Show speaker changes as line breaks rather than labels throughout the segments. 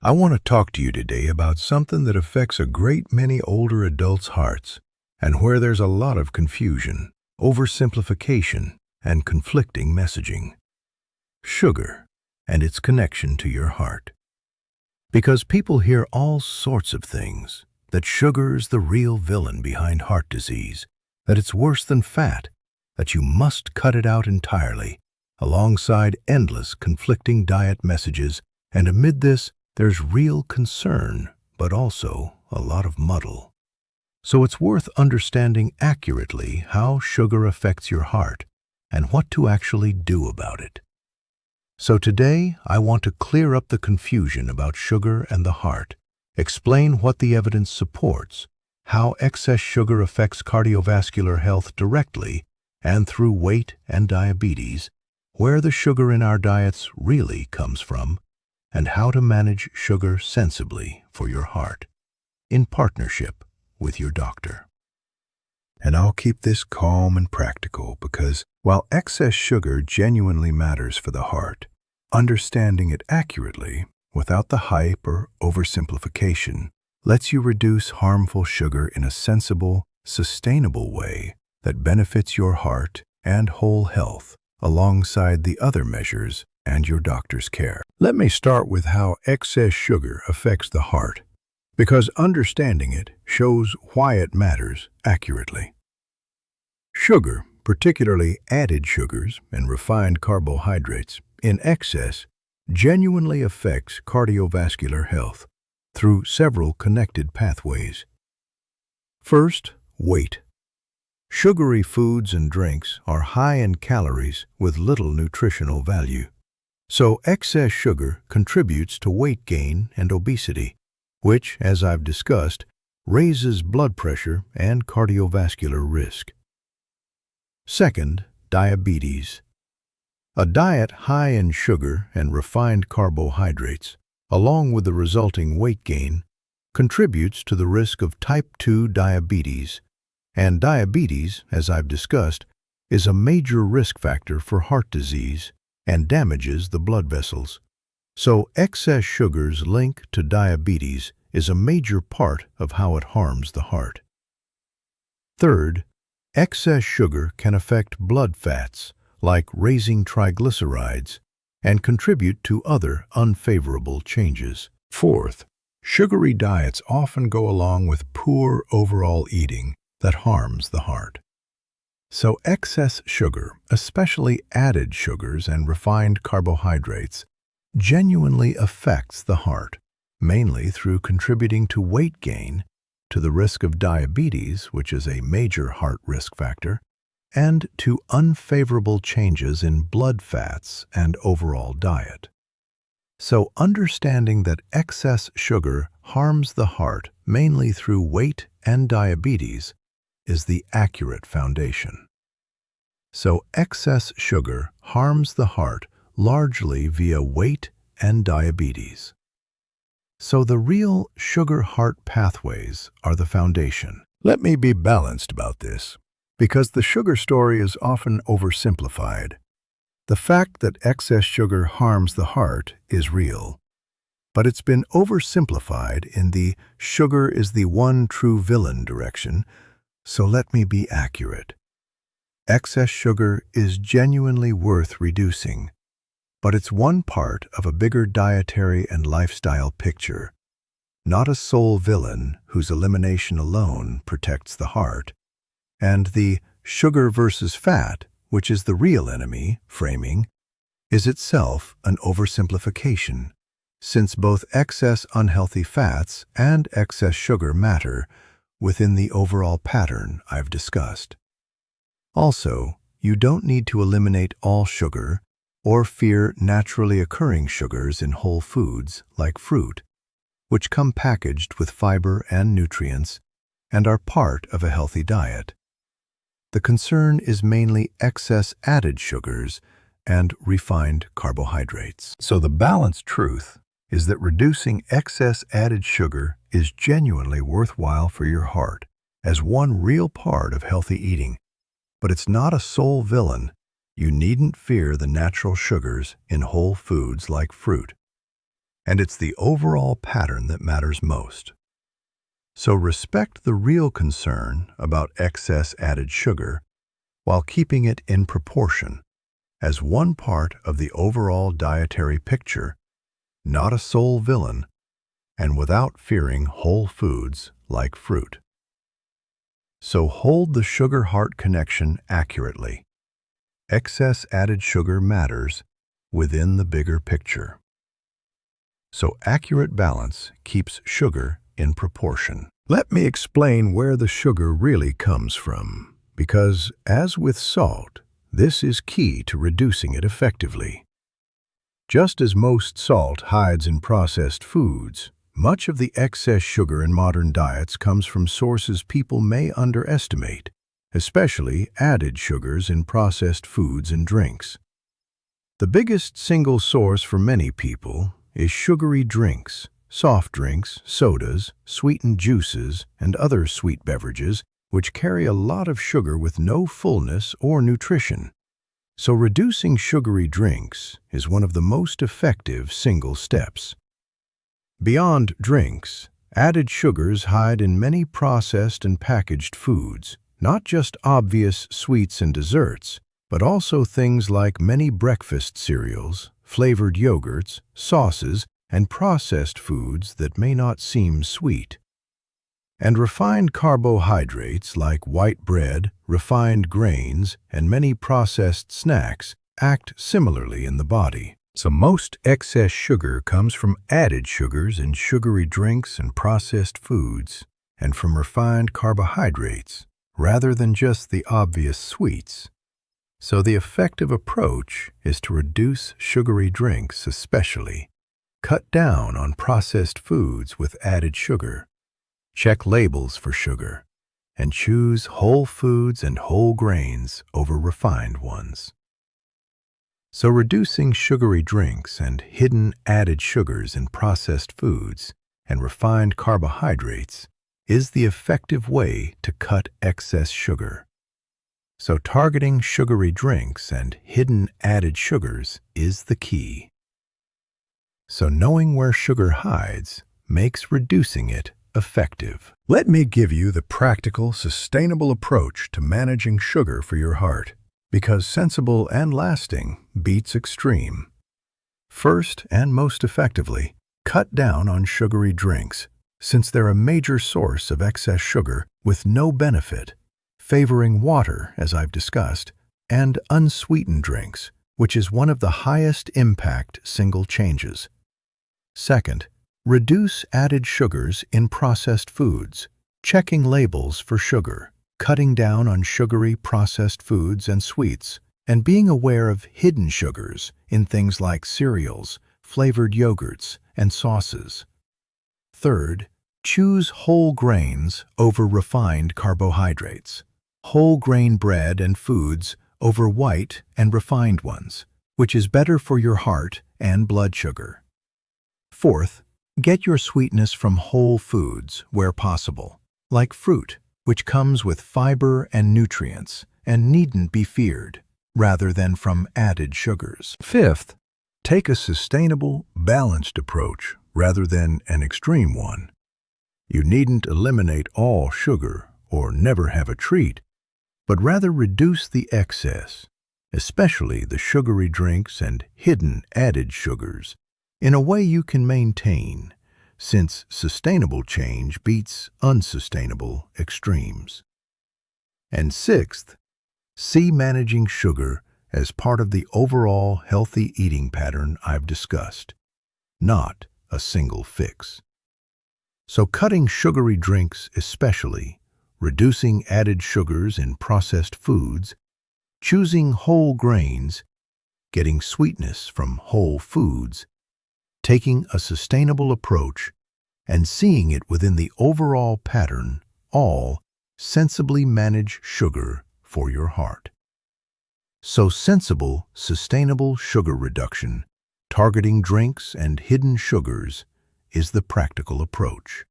I want to talk to you today about something that affects a great many older adults' hearts and where there's a lot of confusion, oversimplification, and conflicting messaging. Sugar and its connection to your heart. Because people hear all sorts of things, that sugar's the real villain behind heart disease, that it's worse than fat, that you must cut it out entirely, alongside endless conflicting diet messages, and amid this, there's real concern, but also a lot of muddle. So it's worth understanding accurately how sugar affects your heart and what to actually do about it. So today, I want to clear up the confusion about sugar and the heart, explain what the evidence supports, how excess sugar affects cardiovascular health directly and through weight and diabetes, where the sugar in our diets really comes from, and how to manage sugar sensibly for your heart, in partnership with your doctor. And I'll keep this calm and practical because while excess sugar genuinely matters for the heart, understanding it accurately, without the hype or oversimplification, lets you reduce harmful sugar in a sensible, sustainable way that benefits your heart and whole health alongside the other measures and your doctor's care. Let me start with how excess sugar affects the heart, because understanding it shows why it matters accurately. Sugar, particularly added sugars and refined carbohydrates, in excess, genuinely affects cardiovascular health through several connected pathways. First, weight. Sugary foods and drinks are high in calories with little nutritional value. So excess sugar contributes to weight gain and obesity, which, as I've discussed, raises blood pressure and cardiovascular risk. Second, diabetes. A diet high in sugar and refined carbohydrates, along with the resulting weight gain, contributes to the risk of type 2 diabetes, and diabetes, as I've discussed, is a major risk factor for heart disease and damages the blood vessels. So excess sugar's link to diabetes is a major part of how it harms the heart. Third, excess sugar can affect blood fats, like raising triglycerides, and contribute to other unfavorable changes. Fourth, sugary diets often go along with poor overall eating that harms the heart. So excess sugar, especially added sugars and refined carbohydrates, genuinely affects the heart, mainly through contributing to weight gain, to the risk of diabetes, which is a major heart risk factor, and to unfavorable changes in blood fats and overall diet. So understanding that excess sugar harms the heart mainly through weight and diabetes is the accurate foundation. So excess sugar harms the heart largely via weight and diabetes. So the real sugar-heart pathways are the foundation. Let me be balanced about this, because the sugar story is often oversimplified. The fact that excess sugar harms the heart is real, but it's been oversimplified in the sugar is the one true villain direction, so let me be accurate. Excess sugar is genuinely worth reducing, but it's one part of a bigger dietary and lifestyle picture, not a sole villain whose elimination alone protects the heart, and the sugar versus fat, which is the real enemy, framing, is itself an oversimplification, since both excess unhealthy fats and excess sugar matter within the overall pattern I've discussed. Also, you don't need to eliminate all sugar or fear naturally occurring sugars in whole foods like fruit, which come packaged with fiber and nutrients and are part of a healthy diet. The concern is mainly excess added sugars and refined carbohydrates. So the balanced truth is that reducing excess added sugar is genuinely worthwhile for your heart as one real part of healthy eating. But it's not a sole villain. You needn't fear the natural sugars in whole foods like fruit. and it's the overall pattern that matters most. So respect the real concern about excess added sugar while keeping it in proportion as one part of the overall dietary picture, not a sole villain, and without fearing whole foods like fruit. So hold the sugar-heart connection accurately. Excess added sugar matters within the bigger picture. So accurate balance keeps sugar in proportion. Let me explain where the sugar really comes from, because as with salt, this is key to reducing it effectively. Just as most salt hides in processed foods, much of the excess sugar in modern diets comes from sources people may underestimate, especially added sugars in processed foods and drinks. The biggest single source for many people is sugary drinks, soft drinks, sodas, sweetened juices, and other sweet beverages, which carry a lot of sugar with no fullness or nutrition. So reducing sugary drinks is one of the most effective single steps. Beyond drinks, added sugars hide in many processed and packaged foods, not just obvious sweets and desserts, but also things like many breakfast cereals, flavored yogurts, sauces, and processed foods that may not seem sweet. And refined carbohydrates like white bread, refined grains, and many processed snacks act similarly in the body. So most excess sugar comes from added sugars in sugary drinks and processed foods, and from refined carbohydrates, rather than just the obvious sweets. So the effective approach is to reduce sugary drinks especially, cut down on processed foods with added sugar, check labels for sugar, and choose whole foods and whole grains over refined ones. So reducing sugary drinks and hidden added sugars in processed foods and refined carbohydrates is the effective way to cut excess sugar. So targeting sugary drinks and hidden added sugars is the key. So knowing where sugar hides makes reducing it effective. Let me give you the practical, sustainable approach to managing sugar for your heart, because sensible and lasting beats extreme. First, and most effectively, cut down on sugary drinks, since they're a major source of excess sugar with no benefit, favoring water, as I've discussed, and unsweetened drinks, which is one of the highest impact single changes. Second, reduce added sugars in processed foods, checking labels for sugar, cutting down on sugary processed foods and sweets, and being aware of hidden sugars in things like cereals, flavored yogurts, and sauces. Third, choose whole grains over refined carbohydrates, whole grain bread and foods over white and refined ones, which is better for your heart and blood sugar. Fourth, get your sweetness from whole foods where possible, like fruit, which comes with fiber and nutrients and needn't be feared, rather than from added sugars. Fifth, take a sustainable, balanced approach rather than an extreme one. You needn't eliminate all sugar or never have a treat, but rather reduce the excess, especially the sugary drinks and hidden added sugars, in a way you can maintain, since sustainable change beats unsustainable extremes. And sixth, see managing sugar as part of the overall healthy eating pattern I've discussed, not a single fix. So cutting sugary drinks especially, reducing added sugars in processed foods, choosing whole grains, getting sweetness from whole foods, taking a sustainable approach, and seeing it within the overall pattern, all sensibly manage sugar for your heart. So sensible, sustainable sugar reduction, targeting drinks and hidden sugars, is the practical approach.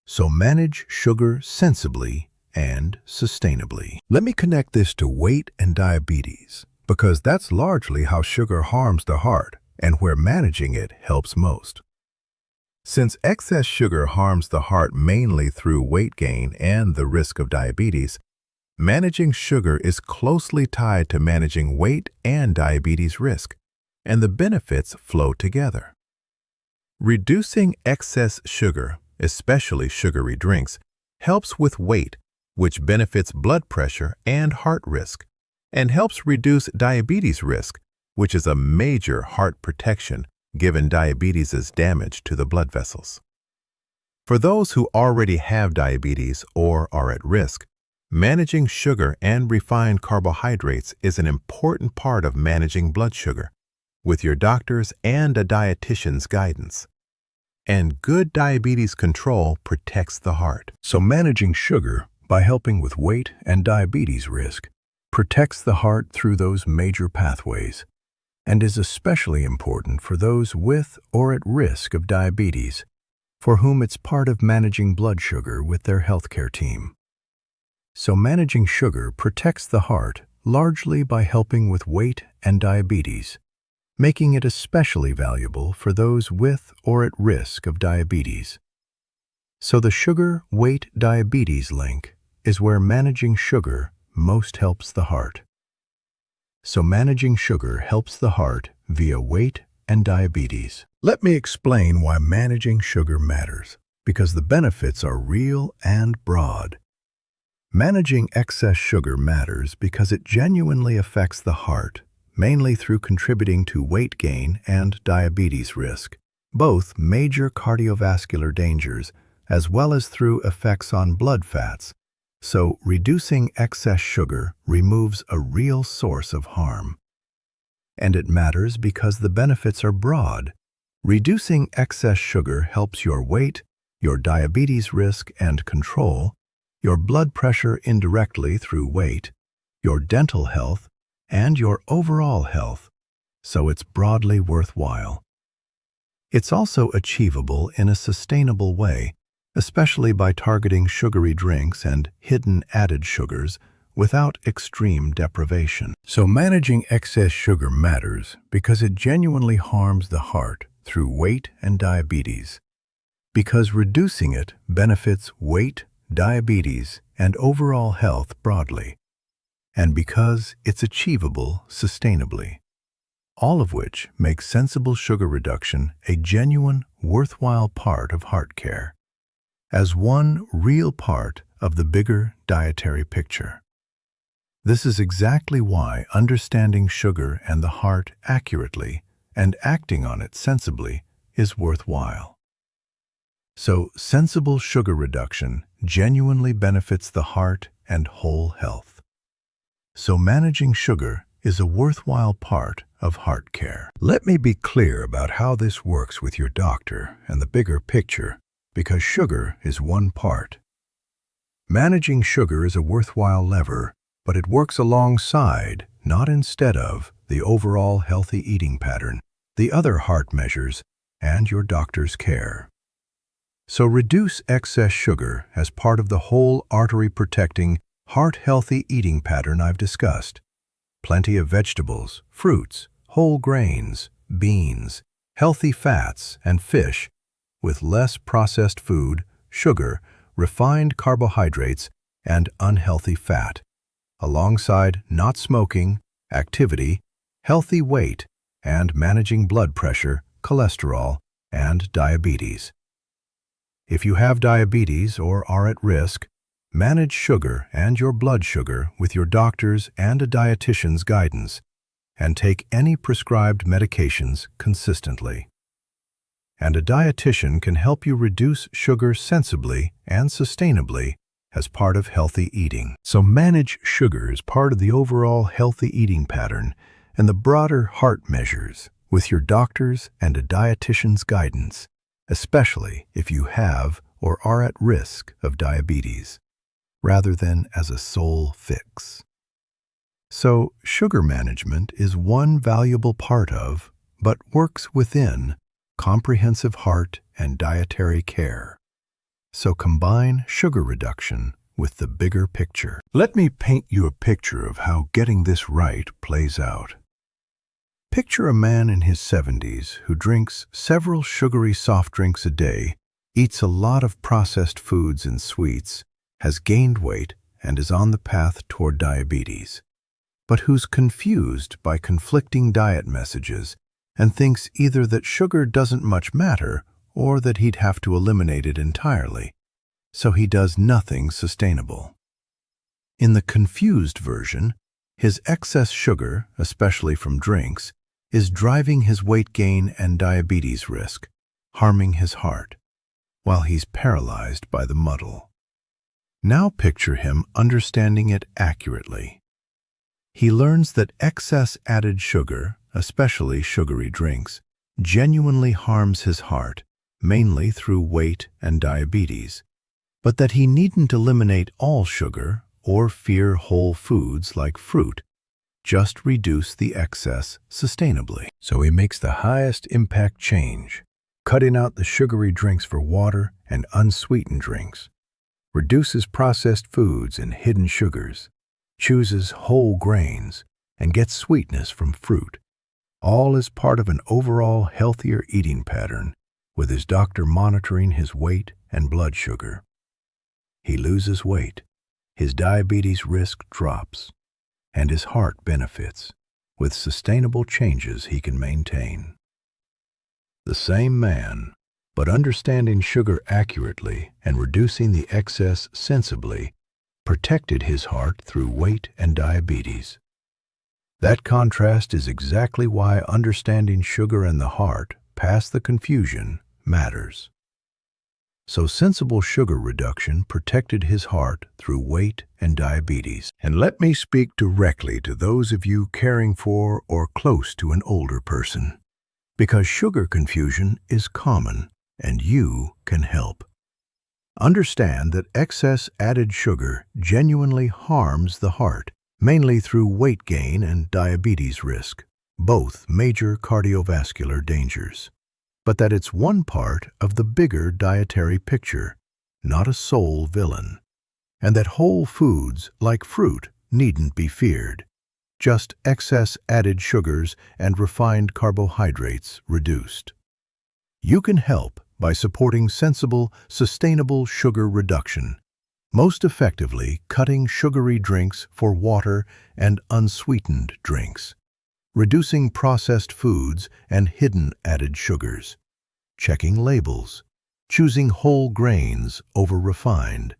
So manage sugar sensibly and sustainably. Let me connect this to weight and diabetes, because that's largely how sugar harms the heart, and where managing it helps most. Since excess sugar harms the heart mainly through weight gain and the risk of diabetes, managing sugar is closely tied to managing weight and diabetes risk, and the benefits flow together. Reducing excess sugar, especially sugary drinks, helps with weight, which benefits blood pressure and heart risk, and helps reduce diabetes risk, which is a major heart protection given diabetes' damage to the blood vessels. For those who already have diabetes or are at risk, managing sugar and refined carbohydrates is an important part of managing blood sugar, with your doctor's and a dietitian's guidance. And good diabetes control protects the heart. So managing sugar by helping with weight and diabetes risk protects the heart through those major pathways, and is especially important for those with or at risk of diabetes, for whom it's part of managing blood sugar with their healthcare team. So managing sugar protects the heart largely by helping with weight and diabetes, making it especially valuable for those with or at risk of diabetes. So the sugar-weight-diabetes link is where managing sugar most helps the heart. So managing sugar helps the heart via weight and diabetes. Let me explain why managing sugar matters, because the benefits are real and broad. Managing excess sugar matters because it genuinely affects the heart, mainly through contributing to weight gain and diabetes risk, both major cardiovascular dangers, as well as through effects on blood fats. So reducing excess sugar removes a real source of harm. And it matters because the benefits are broad. Reducing excess sugar helps your weight, your diabetes risk and control, your blood pressure indirectly through weight, your dental health, and your overall health, so it's broadly worthwhile. It's also achievable in a sustainable way, especially by targeting sugary drinks and hidden added sugars without extreme deprivation. So managing excess sugar matters because it genuinely harms the heart through weight and diabetes, because reducing it benefits weight, diabetes, and overall health broadly, and because it's achievable sustainably, all of which makes sensible sugar reduction a genuine, worthwhile part of heart care, as one real part of the bigger dietary picture. This is exactly why understanding sugar and the heart accurately and acting on it sensibly is worthwhile. So, sensible sugar reduction genuinely benefits the heart and whole health. So managing sugar is a worthwhile part of heart care. Let me be clear about how this works with your doctor and the bigger picture, because sugar is one part. Managing sugar is a worthwhile lever, but it works alongside, not instead of, the overall healthy eating pattern, the other heart measures, and your doctor's care. So reduce excess sugar as part of the whole artery-protecting, heart-healthy eating pattern I've discussed. Plenty of vegetables, fruits, whole grains, beans, healthy fats, and fish, with less processed food, sugar, refined carbohydrates, and unhealthy fat, alongside not smoking, activity, healthy weight, and managing blood pressure, cholesterol, and diabetes. If you have diabetes or are at risk, manage sugar and your blood sugar with your doctor's and a dietitian's guidance, and take any prescribed medications consistently. And a dietitian can help you reduce sugar sensibly and sustainably as part of healthy eating. So manage sugar as part of the overall healthy eating pattern and the broader heart measures with your doctor's and a dietitian's guidance, especially if you have or are at risk of diabetes, rather than as a sole fix. So sugar management is one valuable part of, but works within, comprehensive heart and dietary care. So combine sugar reduction with the bigger picture. Let me paint you a picture of how getting this right plays out. Picture a man in his 70s who drinks several sugary soft drinks a day, eats a lot of processed foods and sweets, has gained weight, and is on the path toward diabetes, but who's confused by conflicting diet messages and thinks either that sugar doesn't much matter or that he'd have to eliminate it entirely, so he does nothing sustainable. In the confused version, his excess sugar, especially from drinks, is driving his weight gain and diabetes risk, harming his heart, while he's paralyzed by the muddle. Now picture him understanding it accurately. He learns that excess added sugar, especially sugary drinks, genuinely harms his heart, mainly through weight and diabetes, but that he needn't eliminate all sugar or fear whole foods like fruit, just reduce the excess sustainably. So he makes the highest impact change, cutting out the sugary drinks for water and unsweetened drinks, reduces processed foods and hidden sugars, chooses whole grains, and gets sweetness from fruit, all as part of an overall healthier eating pattern, with his doctor monitoring his weight and blood sugar. He loses weight, his diabetes risk drops, and his heart benefits, with sustainable changes he can maintain. The same man, but understanding sugar accurately and reducing the excess sensibly, protected his heart through weight and diabetes. That contrast is exactly why understanding sugar and the heart, past the confusion, matters. So sensible sugar reduction protected his heart through weight and diabetes. And let me speak directly to those of you caring for or close to an older person, because sugar confusion is common and you can help. Understand that excess added sugar genuinely harms the heart, mainly through weight gain and diabetes risk, both major cardiovascular dangers, but that it's one part of the bigger dietary picture, not a sole villain, and that whole foods like fruit needn't be feared, just excess added sugars and refined carbohydrates reduced. You can help by supporting sensible, sustainable sugar reduction, most effectively cutting sugary drinks for water and unsweetened drinks, reducing processed foods and hidden added sugars, checking labels, choosing whole grains over refined,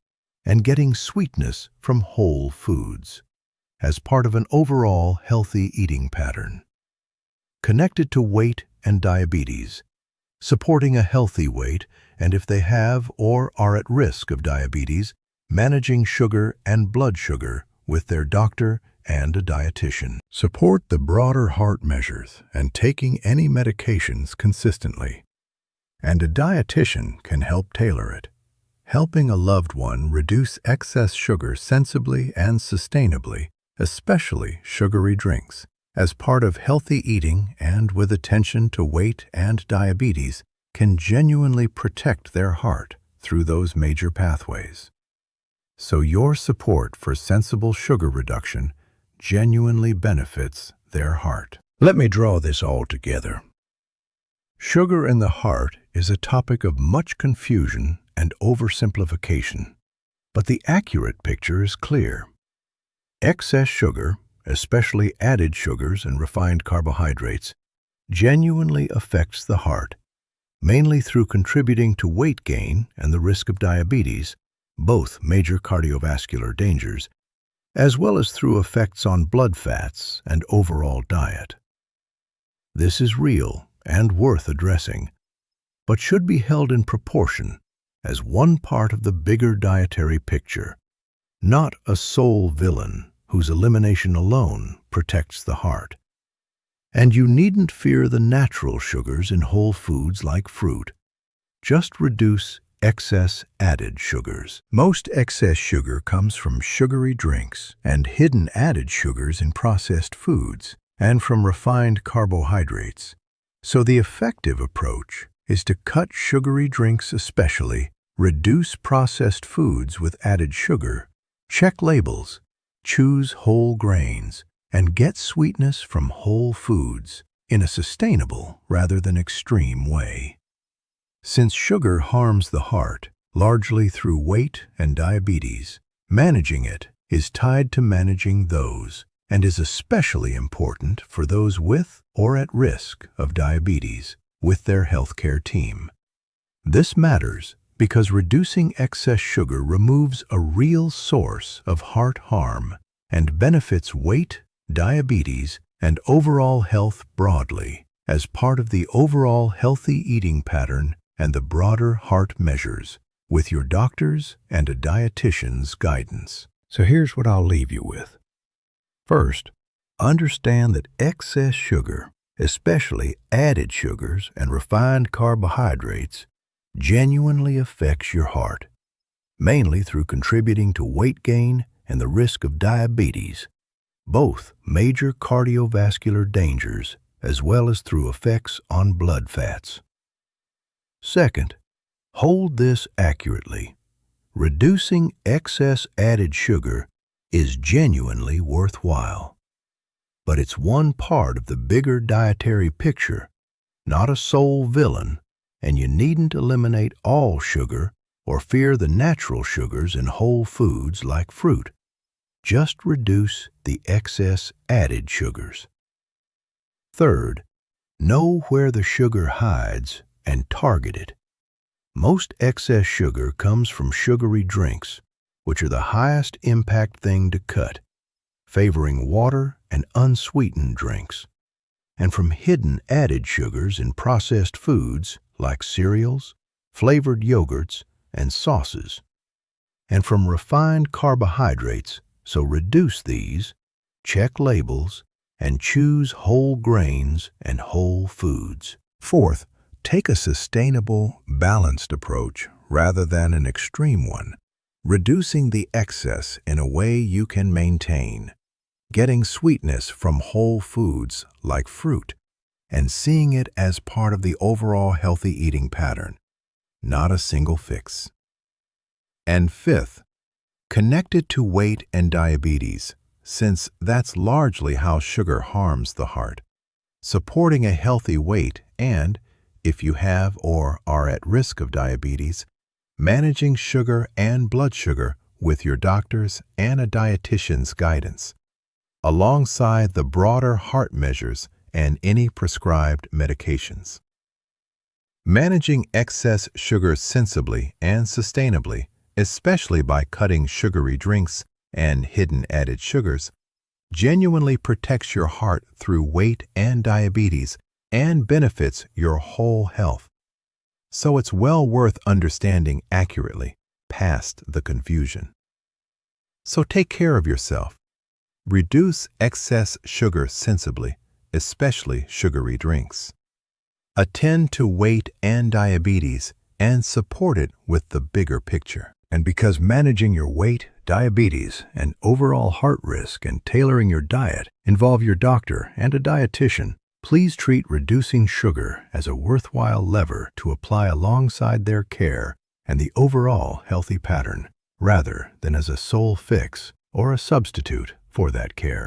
and getting sweetness from whole foods, as part of an overall healthy eating pattern. Connected to weight and diabetes, supporting a healthy weight, and if they have or are at risk of diabetes, managing sugar and blood sugar with their doctor and a dietitian. Support the broader heart measures and taking any medications consistently. And a dietitian can help tailor it, helping a loved one reduce excess sugar sensibly and sustainably, especially sugary drinks, as part of healthy eating and with attention to weight and diabetes, can genuinely protect their heart through those major pathways. So your support for sensible sugar reduction genuinely benefits their heart. Let me draw this all together. Sugar in the heart is a topic of much confusion and oversimplification, but the accurate picture is clear. Excess sugar, especially added sugars and refined carbohydrates, genuinely affects the heart, mainly through contributing to weight gain and the risk of diabetes, both major cardiovascular dangers, as well as through effects on blood fats and overall diet. This is real and worth addressing, but should be held in proportion as one part of the bigger dietary picture, not a sole villain whose elimination alone protects the heart. And you needn't fear the natural sugars in whole foods like fruit. Just reduce excess added sugars. Most excess sugar comes from sugary drinks and hidden added sugars in processed foods and from refined carbohydrates. So the effective approach is to cut sugary drinks especially, reduce processed foods with added sugar, check labels, choose whole grains, and get sweetness from whole foods, in a sustainable rather than extreme way. Since sugar harms the heart, largely through weight and diabetes, managing it is tied to managing those and is especially important for those with or at risk of diabetes with their healthcare team. This matters because reducing excess sugar removes a real source of heart harm and benefits weight, diabetes, and overall health broadly as part of the overall healthy eating pattern and the broader heart measures with your doctor's and a dietitian's guidance. So here's what I'll leave you with. First, understand that excess sugar, especially added sugars and refined carbohydrates, genuinely affects your heart, mainly through contributing to weight gain and the risk of diabetes, both major cardiovascular dangers as well as through effects on blood fats. Second, hold this accurately. Reducing excess added sugar is genuinely worthwhile. But it's one part of the bigger dietary picture, not a sole villain, and you needn't eliminate all sugar or fear the natural sugars in whole foods like fruit. Just reduce the excess added sugars. Third, know where the sugar hides and target it. Most excess sugar comes from sugary drinks, which are the highest impact thing to cut, favoring water and unsweetened drinks, and from hidden added sugars in processed foods like cereals, flavored yogurts, and sauces, and from refined carbohydrates, so reduce these, check labels, and choose whole grains and whole foods. Fourth, take a sustainable, balanced approach rather than an extreme one, reducing the excess in a way you can maintain, getting sweetness from whole foods like fruit, and seeing it as part of the overall healthy eating pattern, not a single fix. And fifth, connect it to weight and diabetes, since that's largely how sugar harms the heart. Supporting a healthy weight and, if you have or are at risk of diabetes, managing sugar and blood sugar with your doctor's and a dietitian's guidance, alongside the broader heart measures and any prescribed medications. Managing excess sugar sensibly and sustainably, especially by cutting sugary drinks and hidden added sugars, genuinely protects your heart through weight and diabetes and benefits your whole health. So it's well worth understanding accurately, past the confusion. So take care of yourself. Reduce excess sugar sensibly, especially sugary drinks. Attend to weight and diabetes and support it with the bigger picture. And because managing your weight, diabetes, and overall heart risk and tailoring your diet involve your doctor and a dietitian, please treat reducing sugar as a worthwhile lever to apply alongside their care and the overall healthy pattern, rather than as a sole fix or a substitute for that care.